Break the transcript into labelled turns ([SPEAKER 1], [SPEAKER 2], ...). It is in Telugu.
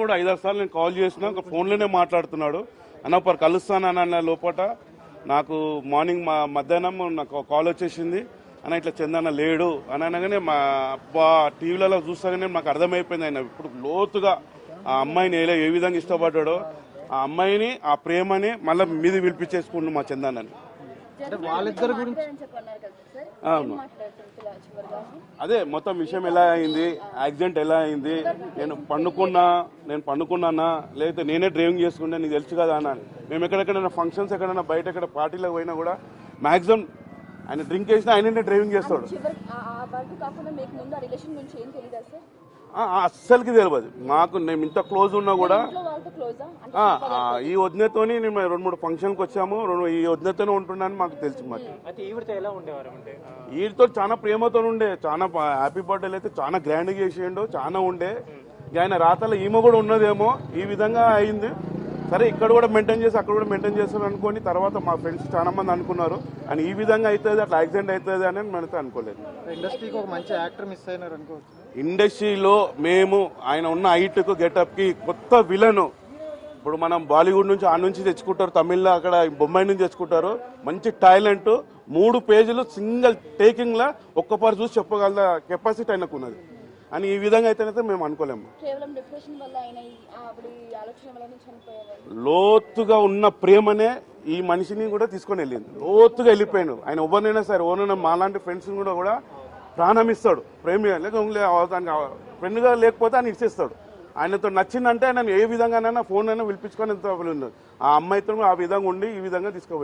[SPEAKER 1] కూడా 5-6 సార్లు నేను కాల్ చేసినా ఫోన్లోనే మాట్లాడుతున్నాడు. అన్న ఒకరు కలుస్తానన్న లోపట నాకు మార్నింగ్ మధ్యాహ్నం నాకు కాల్ వచ్చేసింది, అన్న ఇట్లా చందన్న లేడు అని అనగానే మా అబ్బా టీవీలలో చూస్తాగానే నాకు అర్థమైపోయింది ఆయన ఇప్పుడు లోతుగా ఆ అమ్మాయిని ఏ విధంగా ఇష్టపడ్డాడో, ఆ అమ్మాయిని ఆ ప్రేమని మళ్ళీ మీది పిలిపించేసుకుంటు మా చందన్నని.
[SPEAKER 2] వాళ్ళిద్దరి గురించి
[SPEAKER 1] అవును, అదే మొత్తం విషయం ఎలా అయింది, యాక్సిడెంట్ ఎలా అయింది, నేను పండుకున్నానా లేకపోతే నేనే డ్రైవింగ్ చేసుకుంటే నీకు తెలుసు కదా అన్న. మేము ఎక్కడెక్కడైనా ఫంక్షన్స్ ఎక్కడైనా బయట ఎక్కడ పార్టీలకు పోయినా కూడా మాక్సిమం ఆయన డ్రింక్ చేసినా ఆయననే డ్రైవింగ్ చేస్తాడు. అస్సలకి తెలియదు మాకు, మేము ఇంత క్లోజ్ ఉన్నా కూడా. ఈ వదినతోని మేము 2-3 ఫంక్షన్కి వచ్చాము, ఈ వదినతోనే ఉంటున్నాను మాకు తెలుసు. మాకు వీటితో చాలా ప్రేమతో ఉండే, చాలా హ్యాపీ బర్త్డేలు అయితే చాలా గ్రాండ్గా చేసేయండు, చాలా ఉండే. ఆయన రాతలో ఈమె కూడా ఉన్నదేమో ఈ విధంగా అయింది. సరే ఇక్కడ కూడా మెయింటైన్ చేసి అక్కడ కూడా మెయింటైన్ చేస్తారు అనుకోని తర్వాత మా ఫ్రెండ్స్ చాలా మంది అనుకున్నారు అని ఈ విధంగా అవుతుంది, అట్లా యాక్సిడెంట్ అవుతుంది అని మనతో అనుకోలేదు.
[SPEAKER 2] ఇండస్ట్రీకి ఒక మంచి యాక్టర్ మిస్ అయినారు అనుకోవచ్చు.
[SPEAKER 1] ఇండస్ట్రీలో మేము ఆయన ఉన్న హైట్కు గెటప్కి కొత్త విలను ఇప్పుడు మనం బాలీవుడ్ నుంచి ఆ నుంచి తెచ్చుకుంటారు, తమిళ్లో అక్కడ బొంబాయి నుంచి తెచ్చుకుంటారు. మంచి టాలెంట్ 3 పేజీలు సింగిల్ టేకింగ్ లా ఒక్కపారు చూసి చెప్పగల కెపాసిటీ ఆయనకు ఉన్నది అని ఈ విధంగా అయితేనైతే మేము అనుకోలేము. లోతుగా ఉన్న ప్రేమనే ఈ మనిషిని కూడా తీసుకొని వెళ్ళింది, లోతుగా వెళ్ళిపోయాడు. ఆయన ఎవరినైనా సరే ఎవరైనా మాలాంటి ఫ్రెండ్స్ కూడా ప్రాణం ఇస్తాడు, ప్రేమ లేక ఫ్రెండ్గా లేకపోతే ఆయన ఇచ్చేస్తాడు. ఆయనతో నచ్చిందంటే ఆయన ఏ విధంగానైనా ఫోన్ అయినా పిలిపించుకొని ఆ అమ్మాయితో ఆ విధంగా ఉండి ఈ విధంగా తీసుకుపోయాడు.